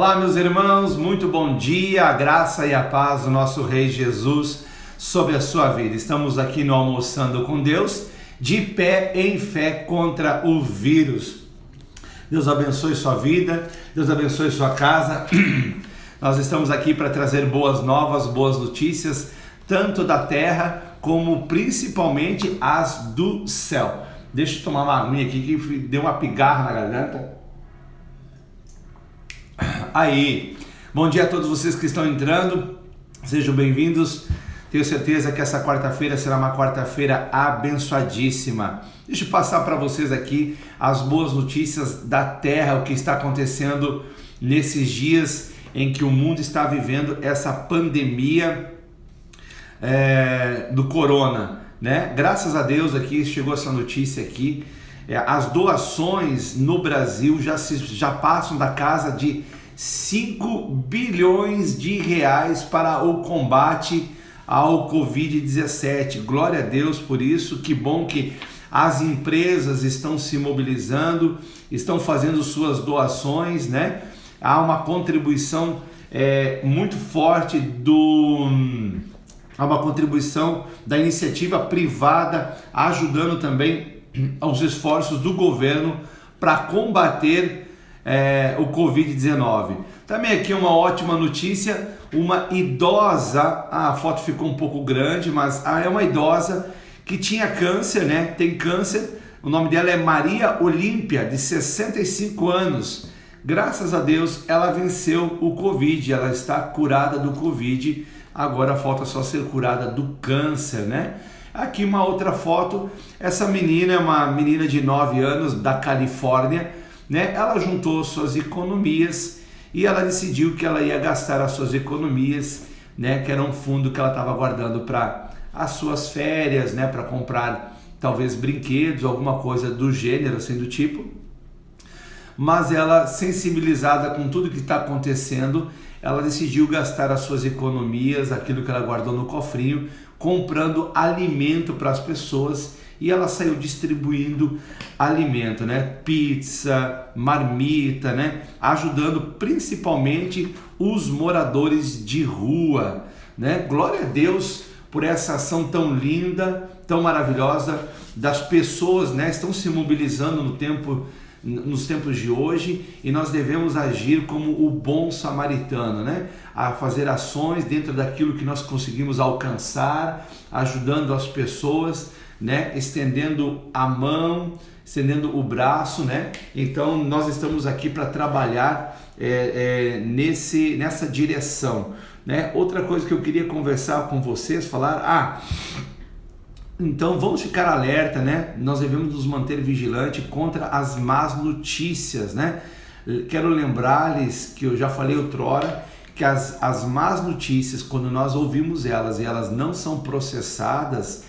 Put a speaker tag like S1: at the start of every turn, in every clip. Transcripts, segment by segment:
S1: Olá, meus irmãos, muito bom dia, a graça e a paz do nosso Rei Jesus sobre a sua vida. Estamos aqui no Almoçando com Deus, de pé em fé contra o vírus. Deus abençoe sua vida, Deus abençoe sua casa. Nós estamos aqui para trazer boas novas, boas notícias, tanto da terra como principalmente as do céu. Deixa eu tomar uma aguinha aqui que deu uma pigarra na garganta. Aí, bom dia a todos vocês que estão entrando, sejam bem-vindos. Tenho certeza que essa quarta-feira será uma quarta-feira abençoadíssima. Deixa eu passar para vocês aqui as boas notícias da terra, o que está acontecendo nesses dias em que o mundo está vivendo essa pandemia do corona, né? Graças a Deus aqui chegou essa notícia aqui. As doações no Brasil já passam da casa de 5 bilhões de reais para o combate ao Covid-19. Glória a Deus por isso, que bom que as empresas estão se mobilizando, estão fazendo suas doações, né? Há uma contribuição muito forte há uma contribuição da iniciativa privada, ajudando também aos esforços do governo para combater o Covid-19. Também aqui uma ótima notícia, uma idosa, a foto ficou um pouco grande, mas é uma idosa que tinha câncer, né? Tem câncer, o nome dela é Maria Olímpia, de 65 anos. Graças a Deus ela venceu o Covid, ela está curada do Covid, agora falta só ser curada do câncer, né? Aqui uma outra foto, essa menina é uma menina de 9 anos da Califórnia, né? Ela juntou suas economias e ela decidiu que ela ia gastar as suas economias, né? Que era um fundo que ela estava guardando para as suas férias, né? Para comprar talvez brinquedos, alguma coisa do gênero, assim, do tipo. Mas ela, sensibilizada com tudo que está acontecendo, ela decidiu gastar as suas economias, aquilo que ela guardou no cofrinho, comprando alimento para as pessoas, e ela saiu distribuindo alimento, né? Pizza, marmita, né? Ajudando principalmente os moradores de rua, né? Glória a Deus por essa ação tão linda, tão maravilhosa das pessoas, né? Estão se mobilizando nos tempos de hoje, e nós devemos agir como o bom samaritano, né? A fazer ações dentro daquilo que nós conseguimos alcançar, ajudando as pessoas, né? Estendendo a mão, estendendo o braço, né? Então nós estamos aqui para trabalhar nessa direção, né? Outra coisa que eu queria conversar com vocês, então vamos ficar alerta, né? Nós devemos nos manter vigilantes contra as más notícias, né? Quero lembrar-lhes que eu já falei outrora que as más notícias, quando nós ouvimos elas e elas não são processadas,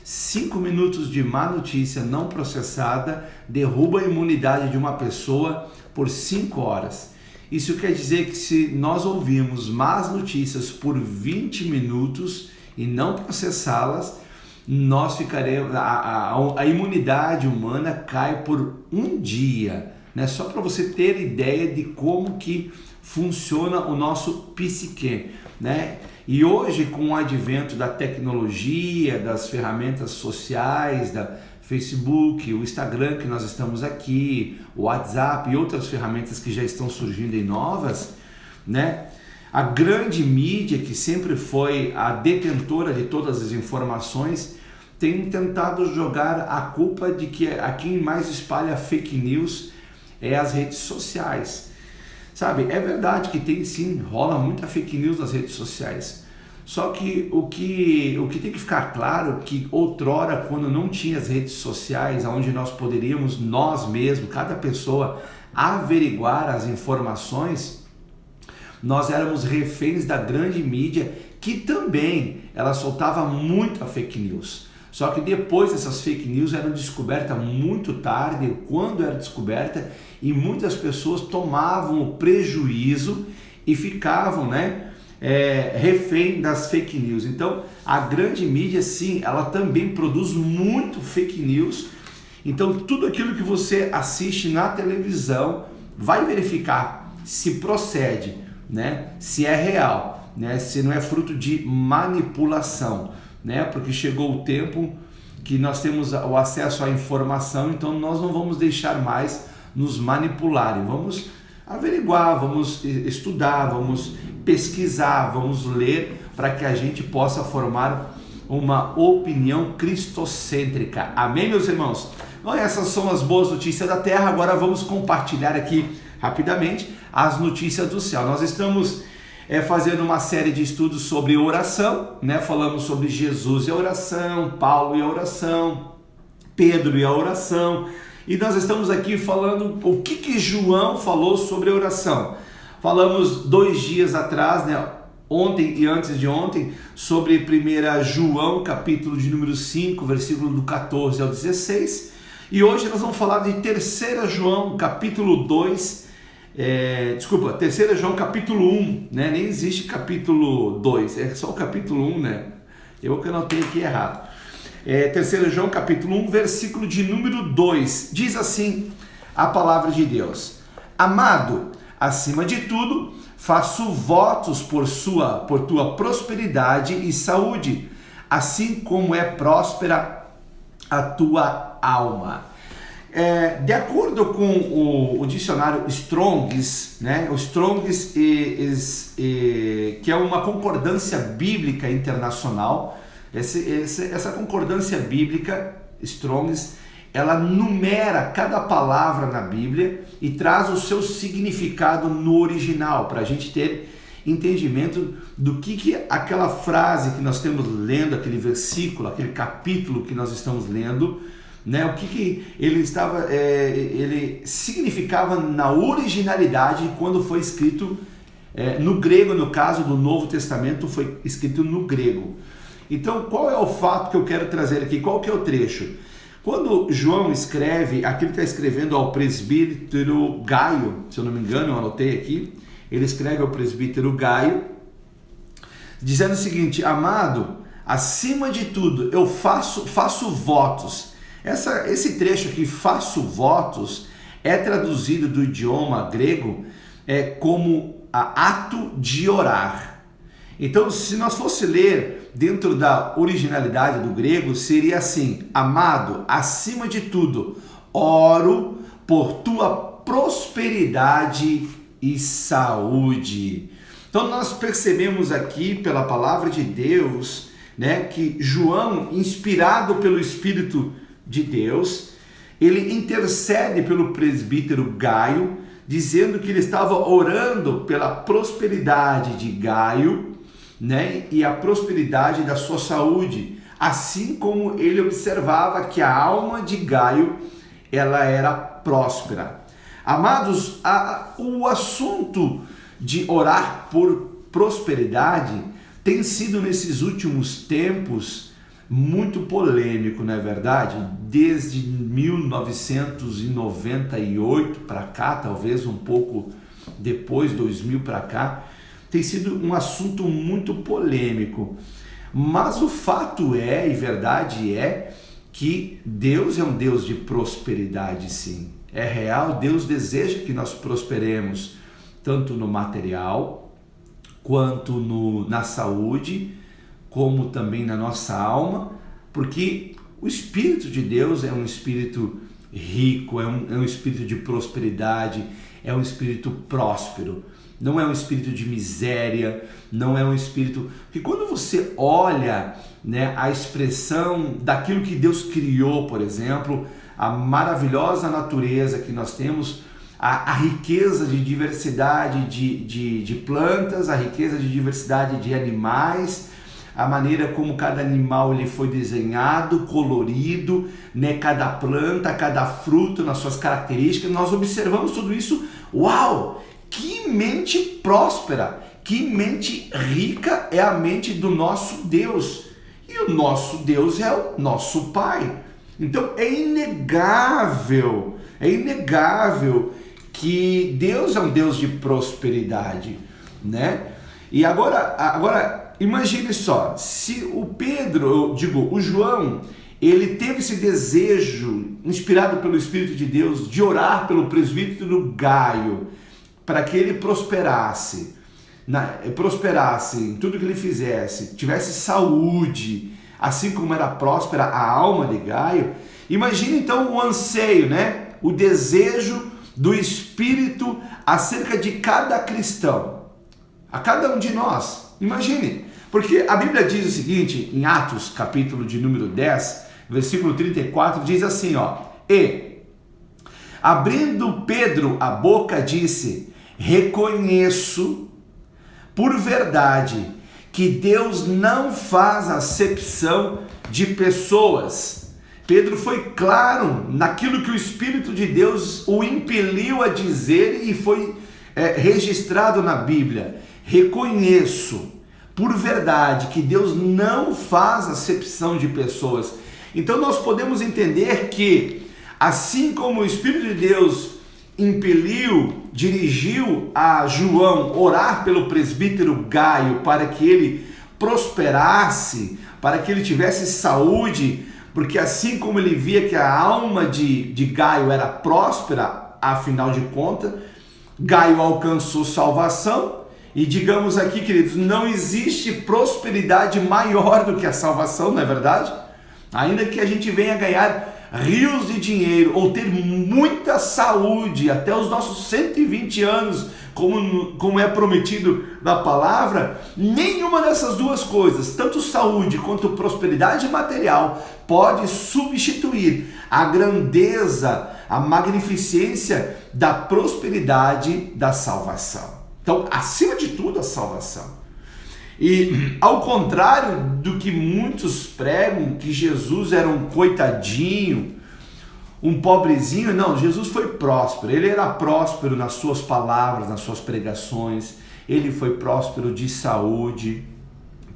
S1: 5 minutos de má notícia não processada derruba a imunidade de uma pessoa por 5 horas. Isso quer dizer que se nós ouvirmos más notícias por 20 minutos e não processá-las, nós ficaremos, a imunidade humana cai por um dia, né? Só para você ter ideia de como que funciona o nosso psique, né? E hoje, com o advento da tecnologia, das ferramentas sociais, da Facebook, o Instagram que nós estamos aqui, o WhatsApp e outras ferramentas que já estão surgindo em novas, né? A grande mídia, que sempre foi a detentora de todas as informações, tem tentado jogar a culpa de que a quem mais espalha fake news é as redes sociais. Sabe, é verdade que tem sim, rola muita fake news nas redes sociais. Só que o que tem que ficar claro é que outrora, quando não tinha as redes sociais, onde nós poderíamos, nós mesmos, cada pessoa, averiguar as informações, nós éramos reféns da grande mídia, que também ela soltava muita fake news. Só que depois essas fake news eram descobertas muito tarde, quando era descoberta, e muitas pessoas tomavam o prejuízo e ficavam, né, refém das fake news. Então a grande mídia, sim, ela também produz muito fake news. Então tudo aquilo que você assiste na televisão, vai verificar se procede, né? Se é real, né? Se não é fruto de manipulação, né? Porque chegou o tempo que nós temos o acesso à informação, então nós não vamos deixar mais nos manipularem. Vamos averiguar, vamos estudar, vamos pesquisar, vamos ler para que a gente possa formar uma opinião cristocêntrica. Amém, meus irmãos? Então, essas são as boas notícias da terra. Agora vamos compartilhar aqui rapidamente as notícias do céu. Nós estamos fazendo uma série de estudos sobre oração, né? Falamos sobre Jesus e a oração, Paulo e a oração, Pedro e a oração, e nós estamos aqui falando o que João falou sobre a oração. Falamos 2 dias atrás, né? Ontem e antes de ontem, sobre 1 João, capítulo de número 5, versículo do 14 ao 16, e hoje nós vamos falar de 3 João, capítulo 2, 3 João, capítulo 1, né? Nem existe capítulo 2, é só o capítulo 1, né? Eu que anotei aqui errado. 3 João, capítulo 1, versículo de número 2, diz assim a palavra de Deus: Amado, acima de tudo, faço votos por tua prosperidade e saúde, assim como é próspera a tua alma. De acordo com o dicionário Strong's, né? O Strong's que é uma concordância bíblica internacional, essa concordância bíblica Strong's, ela numera cada palavra na Bíblia e traz o seu significado no original, para a gente ter entendimento do que aquela frase que nós estamos lendo, aquele versículo, aquele capítulo que nós estamos lendo, né, o que ele significava na originalidade quando foi escrito no grego. No caso do Novo Testamento, foi escrito no grego. Então, qual é o fato que eu quero trazer aqui? Qual que é o trecho? Quando João escreve, aqui ele está escrevendo ao presbítero Gaio, se eu não me engano, eu anotei aqui, ele escreve ao presbítero Gaio, dizendo o seguinte: Amado, acima de tudo, eu faço votos. Esse trecho aqui, faço votos, é traduzido do idioma grego como ato de orar. Então, se nós fosse ler dentro da originalidade do grego, seria assim: Amado, acima de tudo, oro por tua prosperidade e saúde. Então, nós percebemos aqui pela palavra de Deus, né, que João, inspirado pelo Espírito de Deus, ele intercede pelo presbítero Gaio, dizendo que ele estava orando pela prosperidade de Gaio, né, e a prosperidade da sua saúde, assim como ele observava que a alma de Gaio ela era próspera. Amados, o assunto de orar por prosperidade tem sido nesses últimos tempos muito polêmico, não é verdade? Desde 1998 para cá, talvez um pouco depois, 2000 para cá, tem sido um assunto muito polêmico. Mas o fato e verdade é que Deus é um Deus de prosperidade, sim. É real, Deus deseja que nós prosperemos, tanto no material, quanto na saúde, como também na nossa alma, porque o Espírito de Deus é um Espírito rico, é um Espírito de prosperidade, é um Espírito próspero. Não é um espírito de miséria, não é um espírito... Porque quando você olha, né, a expressão daquilo que Deus criou, por exemplo, a maravilhosa natureza que nós temos, a riqueza de diversidade de plantas, a riqueza de diversidade de animais, a maneira como cada animal ele foi desenhado, colorido, né, cada planta, cada fruto nas suas características, nós observamos tudo isso. Uau! Que mente próspera, que mente rica é a mente do nosso Deus. E o nosso Deus é o nosso Pai. Então é inegável que Deus é um Deus de prosperidade, né? E agora imagine só, se o João, ele teve esse desejo, inspirado pelo Espírito de Deus, de orar pelo presbítero Gaio, para que ele prosperasse em tudo que ele fizesse, tivesse saúde, assim como era próspera a alma de Gaio. Imagine então o anseio, né? O desejo do Espírito acerca de cada cristão, a cada um de nós. Imagine, porque a Bíblia diz o seguinte, em Atos, capítulo de número 10, versículo 34, diz assim, e, abrindo Pedro a boca, disse, reconheço por verdade que Deus não faz acepção de pessoas. Pedro foi claro naquilo que o Espírito de Deus o impeliu a dizer e foi registrado na Bíblia. Reconheço por verdade que Deus não faz acepção de pessoas. Então nós podemos entender que, assim como o Espírito de Deus dirigiu a João orar pelo presbítero Gaio para que ele prosperasse, para que ele tivesse saúde, porque assim como ele via que a alma de Gaio era próspera, afinal de contas, Gaio alcançou salvação. E digamos aqui, queridos, não existe prosperidade maior do que a salvação, não é verdade? Ainda que a gente venha ganhar rios de dinheiro ou ter muita saúde até os nossos 120 anos, como é prometido na palavra, nenhuma dessas duas coisas, tanto saúde quanto prosperidade material, pode substituir a grandeza, a magnificência da prosperidade da salvação. Então, acima de tudo, a salvação. E ao contrário do que muitos pregam, que Jesus era um coitadinho, um pobrezinho, não, Jesus foi próspero. Ele era próspero nas suas palavras, nas suas pregações. Ele foi próspero de saúde,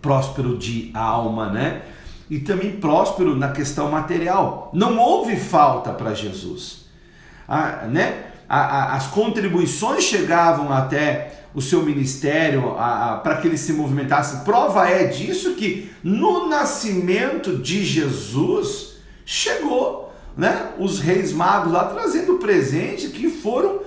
S1: próspero de alma, né? E também próspero na questão material. Não houve falta para Jesus, né? As contribuições chegavam até o seu ministério para que ele se movimentasse. Prova é disso que no nascimento de Jesus chegou, né, os reis magos lá trazendo presentes que foram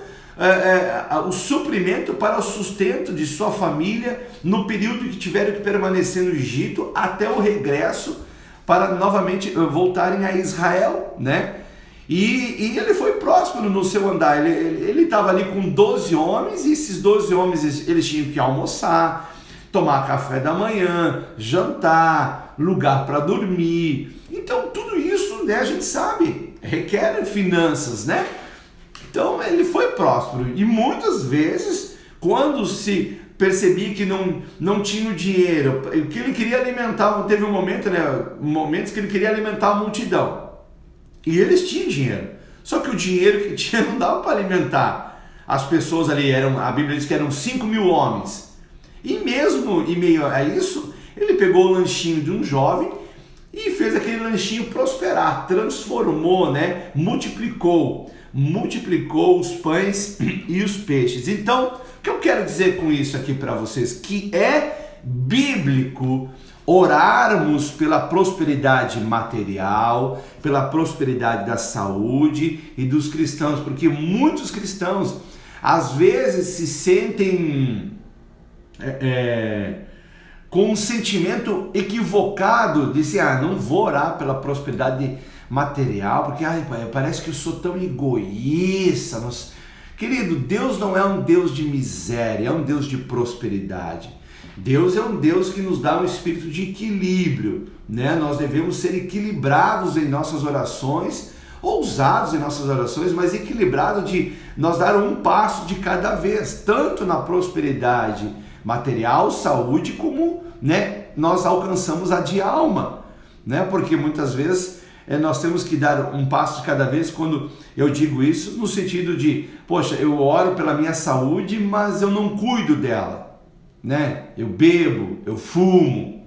S1: o suprimento para o sustento de sua família no período que tiveram que permanecer no Egito até o regresso para novamente voltarem a Israel, né? E ele foi próspero no seu andar. Ele estava ali com 12 homens, e esses 12 homens eles tinham que almoçar, tomar café da manhã, jantar, lugar para dormir. Então tudo isso, né, a gente sabe, requer finanças, né? Então ele foi próspero, e muitas vezes quando se percebia que não tinha o dinheiro, que ele queria alimentar, teve um momento, né, momentos que ele queria alimentar a multidão. E eles tinham dinheiro, só que o dinheiro que tinha não dava para alimentar as pessoas ali. A Bíblia diz que eram 5.000 homens. E mesmo em meio a isso, ele pegou o lanchinho de um jovem e fez aquele lanchinho prosperar, transformou, né? Multiplicou os pães e os peixes. Então, o que eu quero dizer com isso aqui para vocês? Que é bíblico orarmos pela prosperidade material, pela prosperidade da saúde e dos cristãos, porque muitos cristãos às vezes se sentem com um sentimento equivocado de dizer, não vou orar pela prosperidade material, porque parece que eu sou tão egoísta. Querido, Deus não é um Deus de miséria, é um Deus de prosperidade. Deus é um Deus que nos dá um espírito de equilíbrio, né? Nós devemos ser equilibrados em nossas orações, ousados em nossas orações, mas equilibrados de nós dar um passo de cada vez, tanto na prosperidade material, saúde, como, né, nós alcançamos a de alma, né? Porque muitas vezes nós temos que dar um passo de cada vez. Quando eu digo isso, no sentido de, poxa, eu oro pela minha saúde, mas eu não cuido dela, né? Eu bebo, eu fumo,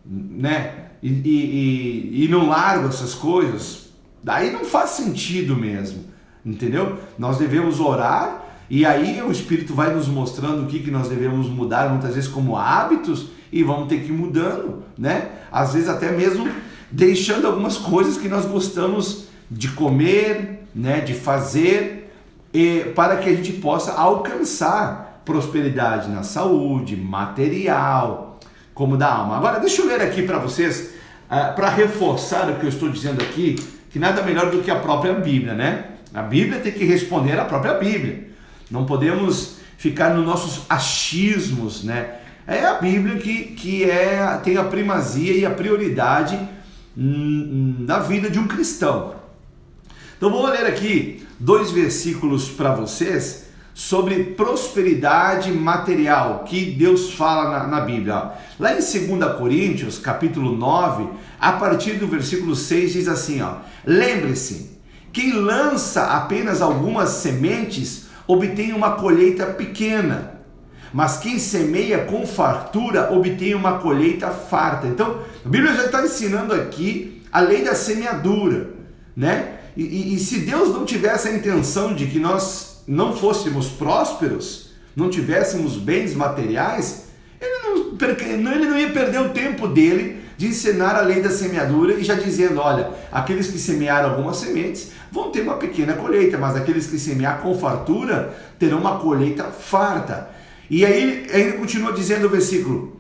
S1: né? E não largo essas coisas. Daí não faz sentido mesmo, entendeu? Nós devemos orar, e aí o Espírito vai nos mostrando o que nós devemos mudar, muitas vezes como hábitos, e vamos ter que ir mudando, né? Às vezes até mesmo deixando algumas coisas que nós gostamos de comer, né? De fazer, para que a gente possa alcançar prosperidade na saúde, material, como da alma. Agora, deixa eu ler aqui para vocês, para reforçar o que eu estou dizendo aqui, que nada melhor do que a própria Bíblia, né? A Bíblia tem que responder à própria Bíblia. Não podemos ficar nos nossos achismos, né? É a Bíblia que tem a primazia e a prioridade na vida de um cristão. Então vou ler aqui 2 versículos para vocês sobre prosperidade material que Deus fala na Bíblia. Lá em 2 Coríntios, capítulo 9, a partir do versículo 6 diz assim, ó: lembre-se, quem lança apenas algumas sementes obtém uma colheita pequena, mas quem semeia com fartura obtém uma colheita farta. Então, a Bíblia já está ensinando aqui a lei da semeadura, né? E se Deus não tivesse a intenção de que nós não fôssemos prósperos, não tivéssemos bens materiais, ele não ia perder o tempo dele de ensinar a lei da semeadura e já dizendo, olha, aqueles que semearam algumas sementes vão ter uma pequena colheita, mas aqueles que semear com fartura terão uma colheita farta. E aí ele continua dizendo o versículo,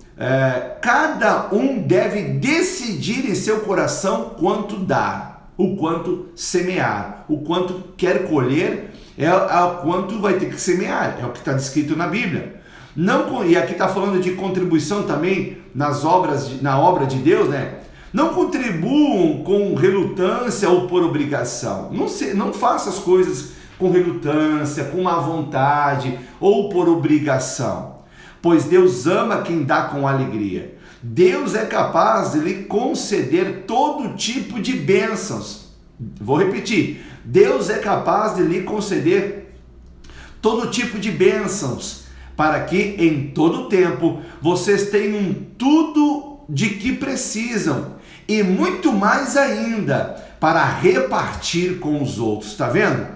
S1: cada um deve decidir em seu coração quanto dar, o quanto semear, o quanto quer colher é o quanto vai ter que semear, é o que está descrito na Bíblia. Não, e aqui está falando de contribuição também na obra de Deus, né? Não contribuam com relutância ou por obrigação. Não faça as coisas com relutância, com má vontade ou por obrigação, pois Deus ama quem dá com alegria. Deus é capaz de lhe conceder todo tipo de bênçãos. Vou repetir. Deus é capaz de lhe conceder todo tipo de bênçãos, para que em todo tempo vocês tenham tudo de que precisam e muito mais ainda para repartir com os outros. Está vendo?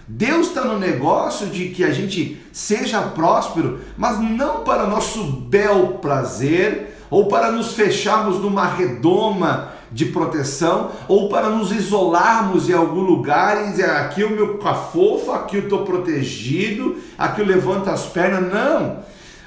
S1: Deus está no negócio de que a gente seja próspero, mas não para nosso bel prazer, ou para nos fecharmos numa redoma de proteção, ou para nos isolarmos em algum lugar e dizer, aqui o meu cafofo, aqui eu estou protegido, aqui eu levanto as pernas. Não!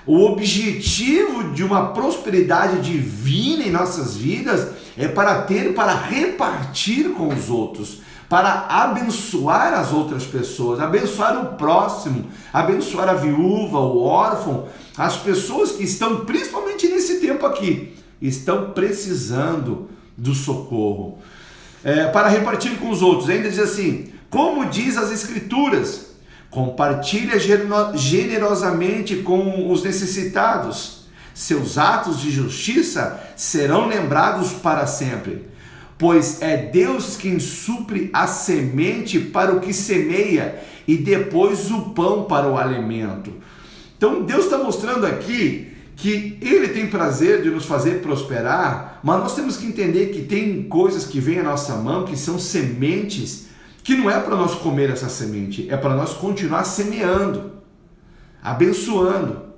S1: O objetivo de uma prosperidade divina em nossas vidas é para repartir com os outros, para abençoar as outras pessoas, abençoar o próximo, abençoar a viúva, o órfão, as pessoas que estão, principalmente nesse tempo aqui, estão precisando do socorro, para repartir com os outros. Ainda diz assim, como diz as Escrituras, compartilha generosamente com os necessitados, seus atos de justiça serão lembrados para sempre, pois é Deus quem supre a semente para o que semeia e depois o pão para o alimento. Então Deus está mostrando aqui que Ele tem prazer de nos fazer prosperar, mas nós temos que entender que tem coisas que vêm à nossa mão, que são sementes, que não é para nós comer essa semente, é para nós continuar semeando, abençoando.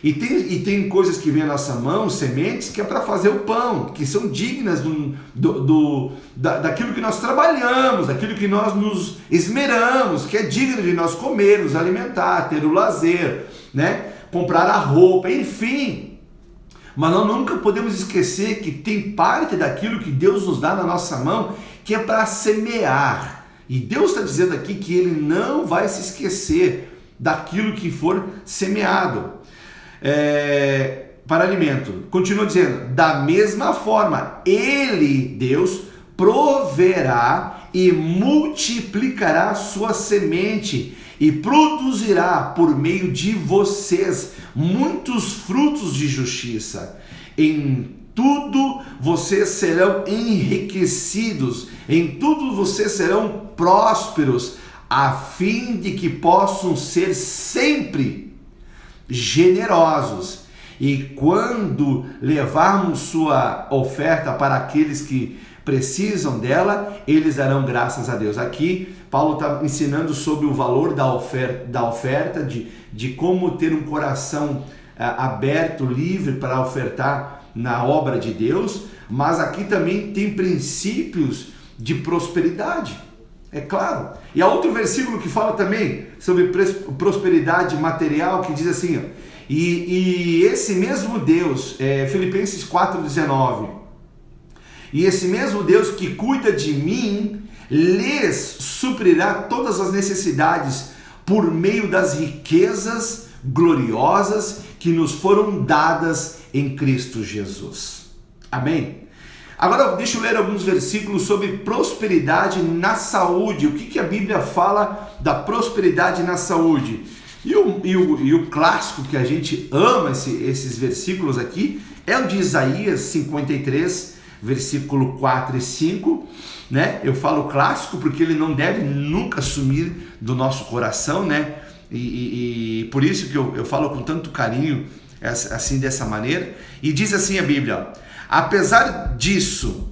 S1: E tem coisas que vêm à nossa mão, sementes, que é para fazer o pão, que são dignas daquilo que nós trabalhamos, daquilo que nós nos esmeramos, que é digno de nós comer, nos alimentar, ter o lazer, né? Comprar a roupa, enfim. Mas nós nunca podemos esquecer que tem parte daquilo que Deus nos dá na nossa mão que é para semear. E Deus está dizendo aqui que Ele não vai se esquecer daquilo que for semeado para alimento. Continua dizendo, da mesma forma, Ele, Deus, proverá e multiplicará sua semente e produzirá por meio de vocês muitos frutos de justiça. Em tudo vocês serão enriquecidos, em tudo vocês serão prósperos, a fim de que possam ser sempre generosos. E quando levarmos sua oferta para aqueles que precisam dela, eles darão graças a Deus. Aqui Paulo está ensinando sobre o valor da oferta, de como ter um coração aberto, livre para ofertar na obra de Deus, mas aqui também tem princípios de prosperidade. É claro. E há outro versículo que fala também sobre prosperidade material, que diz assim, ó, e esse mesmo Deus, Filipenses 4,19, e esse mesmo Deus que cuida de mim, lhes suprirá todas as necessidades por meio das riquezas gloriosas que nos foram dadas em Cristo Jesus. Amém? Agora deixa eu ler alguns versículos sobre prosperidade na saúde. O que a Bíblia fala da prosperidade na saúde? E o clássico que a gente ama esses versículos aqui é o de Isaías 53, versículo 4 e 5, né? Eu falo clássico porque ele não deve nunca sumir do nosso coração, né? E por isso que eu falo com tanto carinho, assim, dessa maneira. E diz assim a Bíblia: apesar disso,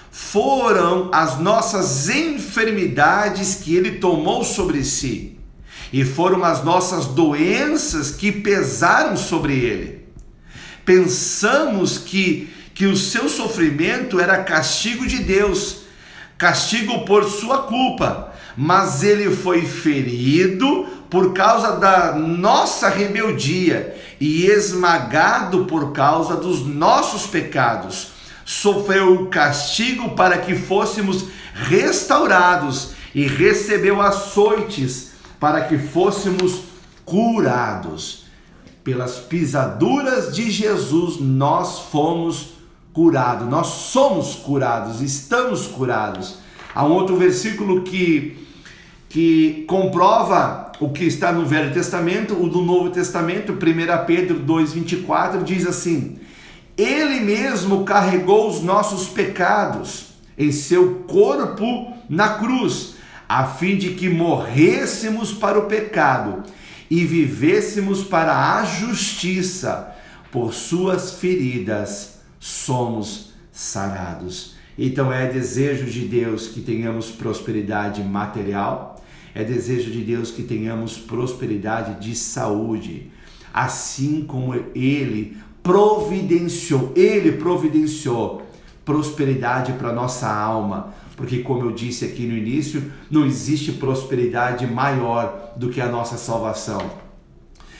S1: foram as nossas enfermidades que ele tomou sobre si, e foram as nossas doenças que pesaram sobre ele. Pensamos que o seu sofrimento era castigo de Deus, castigo por sua culpa, mas ele foi ferido por causa da nossa rebeldia e esmagado por causa dos nossos pecados. Sofreu o castigo para que fôssemos restaurados e recebeu açoites para que fôssemos curados. Pelas pisaduras de Jesus nós fomos curados, nós somos curados, estamos curados. Há um outro versículo que comprova o que está no Velho Testamento, o do Novo Testamento. 1 Pedro 2,24 diz assim: ele mesmo carregou os nossos pecados em seu corpo na cruz, a fim de que morrêssemos para o pecado e vivêssemos para a justiça. Por suas feridas somos sarados. Então é desejo de Deus que tenhamos prosperidade material, é desejo de Deus que tenhamos prosperidade de saúde, assim como Ele providenciou prosperidade para nossa alma, porque, como eu disse aqui no início, não existe prosperidade maior do que a nossa salvação.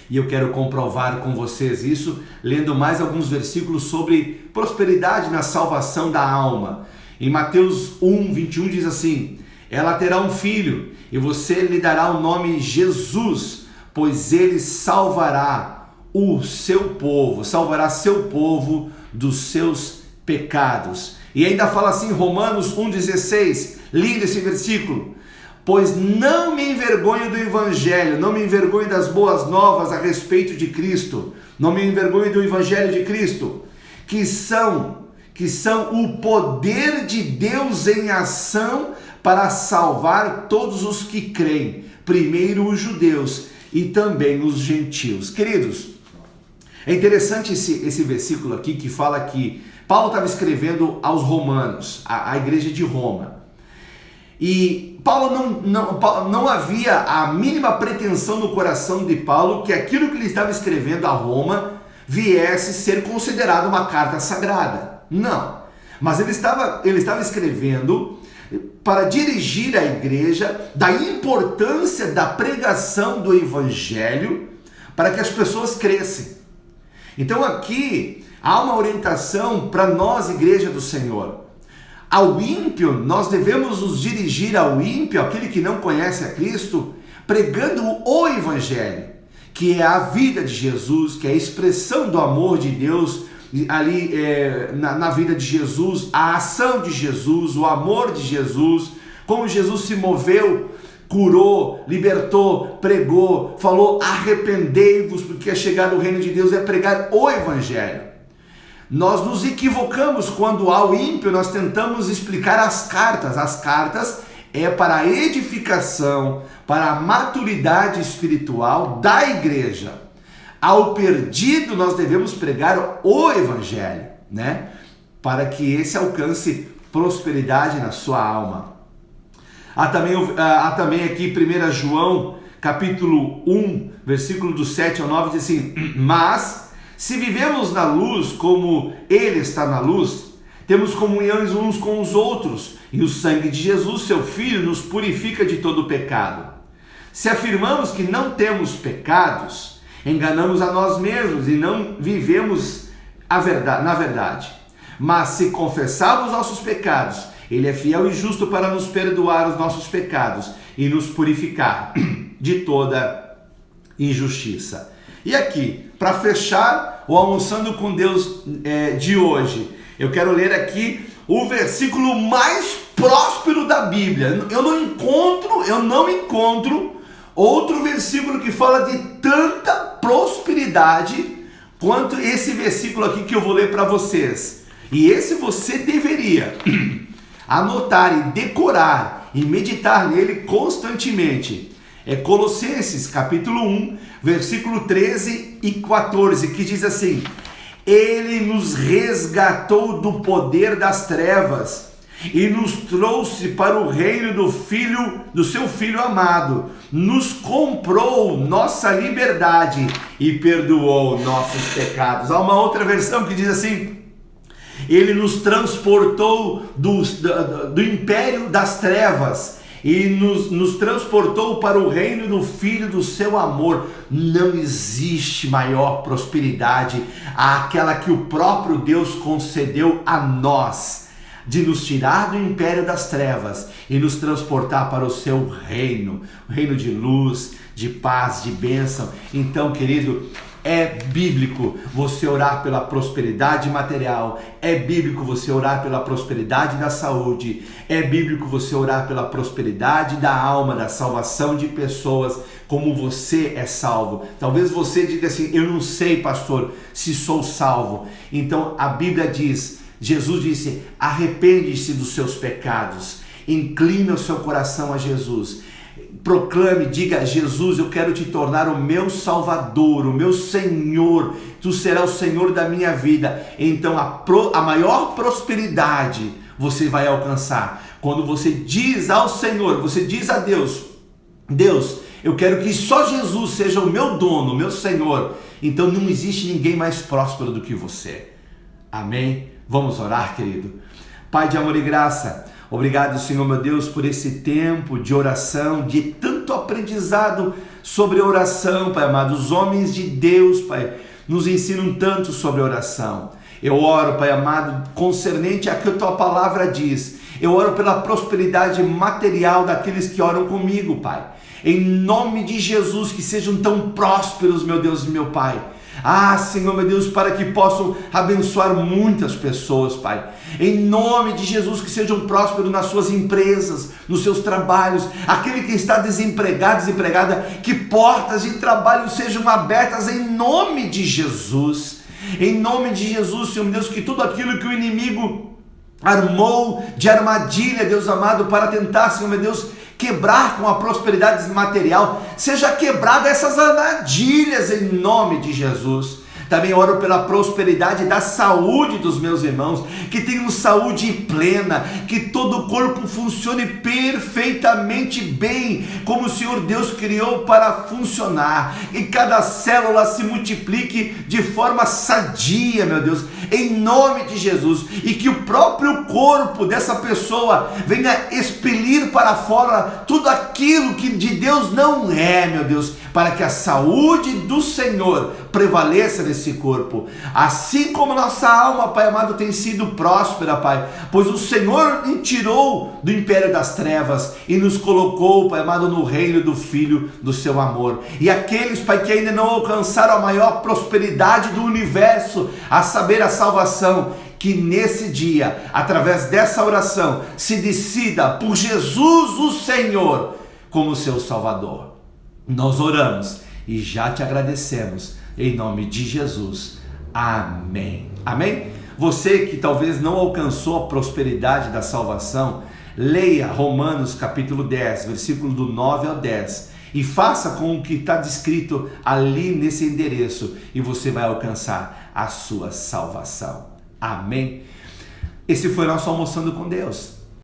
S1: E eu quero comprovar com vocês isso, lendo mais alguns versículos sobre prosperidade na salvação da alma. Em Mateus 1:21 diz assim: ela terá um filho, e você lhe dará o nome Jesus, pois ele salvará seu povo dos seus pecados. E ainda fala assim, Romanos 1,16, lindo esse versículo: pois não me envergonho do Evangelho, não me envergonho das boas novas a respeito de Cristo, não me envergonho do Evangelho de Cristo, que são o poder de Deus em ação para salvar todos os que creem, primeiro os judeus e também os gentios. Queridos, é interessante esse versículo aqui que fala que Paulo estava escrevendo aos romanos, à igreja de Roma. E Paulo não havia a mínima pretensão no coração de Paulo que aquilo que ele estava escrevendo a Roma viesse ser considerado uma carta sagrada. Não. Mas ele estava escrevendo para dirigir a igreja da importância da pregação do Evangelho para que as pessoas crescem. Então aqui há uma orientação para nós, igreja do Senhor. Ao ímpio, nós devemos nos dirigir ao ímpio, aquele que não conhece a Cristo, pregando o Evangelho, que é a vida de Jesus, que é a expressão do amor de Deus ali na vida de Jesus, a ação de Jesus, o amor de Jesus, como Jesus se moveu, curou, libertou, pregou, falou: arrependei-vos, porque é chegado o reino de Deus, é pregar o Evangelho. Nós nos equivocamos quando ao ímpio nós tentamos explicar as cartas. As cartas é para a edificação, para a maturidade espiritual da igreja. Ao perdido nós devemos pregar o Evangelho, né? Para que esse alcance prosperidade na sua alma. Há também aqui 1 João, capítulo 1, versículo do 7 ao 9, diz assim: mas se vivemos na luz como Ele está na luz, temos comunhões uns com os outros, e o sangue de Jesus, seu Filho, nos purifica de todo pecado. Se afirmamos que não temos pecados, enganamos a nós mesmos e não vivemos na verdade. Mas se confessarmos nossos pecados, Ele é fiel e justo para nos perdoar os nossos pecados e nos purificar de toda injustiça. E aqui, para fechar o Almoçando com Deus de hoje, eu quero ler aqui o versículo mais próspero da Bíblia. Eu não encontro outro versículo que fala de tanta prosperidade quanto esse versículo aqui que eu vou ler para vocês. E esse você deveria anotar e decorar e meditar nele constantemente. É Colossenses capítulo 1, versículo 13 e 14, que diz assim: Ele nos resgatou do poder das trevas e nos trouxe para o reino do seu Filho amado, nos comprou nossa liberdade e perdoou nossos pecados. Há uma outra versão que diz assim: Ele nos transportou do império das trevas e nos transportou para o reino do Filho do seu amor. Não existe maior prosperidade àquela que o próprio Deus concedeu a nós, de nos tirar do império das trevas e nos transportar para o seu reino, o reino de luz, de paz, de bênção. Então, querido, é bíblico você orar pela prosperidade material, é bíblico você orar pela prosperidade da saúde, é bíblico você orar pela prosperidade da alma, da salvação de pessoas, como você é salvo. Talvez você diga assim: eu não sei, pastor, se sou salvo. Então a Bíblia diz, Jesus disse: arrepende-se dos seus pecados, inclina o seu coração a Jesus. Proclame, diga: Jesus, eu quero te tornar o meu Salvador, o meu Senhor, tu serás o Senhor da minha vida. Então a maior prosperidade você vai alcançar quando você diz ao Senhor, você diz a Deus: Deus, eu quero que só Jesus seja o meu dono, o meu Senhor. Então não existe ninguém mais próspero do que você. Amém? Vamos orar, querido. Pai de amor e graça, obrigado, Senhor meu Deus, por esse tempo de oração, de tanto aprendizado sobre oração, Pai amado. Os homens de Deus, Pai, nos ensinam tanto sobre oração. Eu oro, Pai amado, concernente a que a Tua palavra diz. Eu oro pela prosperidade material daqueles que oram comigo, Pai. Em nome de Jesus, que sejam tão prósperos, meu Deus e meu Pai. Ah, Senhor, meu Deus, para que possam abençoar muitas pessoas, Pai. Em nome de Jesus, que sejam prósperos nas suas empresas, nos seus trabalhos. Aquele que está desempregado, desempregada, que portas de trabalho sejam abertas em nome de Jesus. Em nome de Jesus, Senhor, meu Deus, que tudo aquilo que o inimigo armou de armadilha, Deus amado, para tentar, Senhor, meu Deus, quebrar com a prosperidade material, seja quebrada essas armadilhas em nome de Jesus. Também oro pela prosperidade da saúde dos meus irmãos, que tenham saúde plena, que todo o corpo funcione perfeitamente bem, como o Senhor Deus criou para funcionar, e cada célula se multiplique de forma sadia, meu Deus, em nome de Jesus, e que o próprio corpo dessa pessoa venha expelir para fora tudo aquilo que de Deus não é, meu Deus, para que a saúde do Senhor prevaleça nesse corpo, assim como nossa alma, Pai amado, tem sido próspera, Pai, pois o Senhor nos tirou do império das trevas e nos colocou, Pai amado, no reino do Filho do seu amor. E aqueles, Pai, que ainda não alcançaram a maior prosperidade do universo, a saber, a salvação, que nesse dia, através dessa oração, se decida por Jesus o Senhor como seu Salvador. Nós oramos e já te agradecemos em nome de Jesus. Amém. Amém? Você que talvez não alcançou a prosperidade da salvação, leia Romanos capítulo 10, versículo do 9 ao 10 e faça com o que está descrito ali nesse endereço e você vai alcançar a sua salvação. Amém? Esse foi nosso Almoçando com Deus.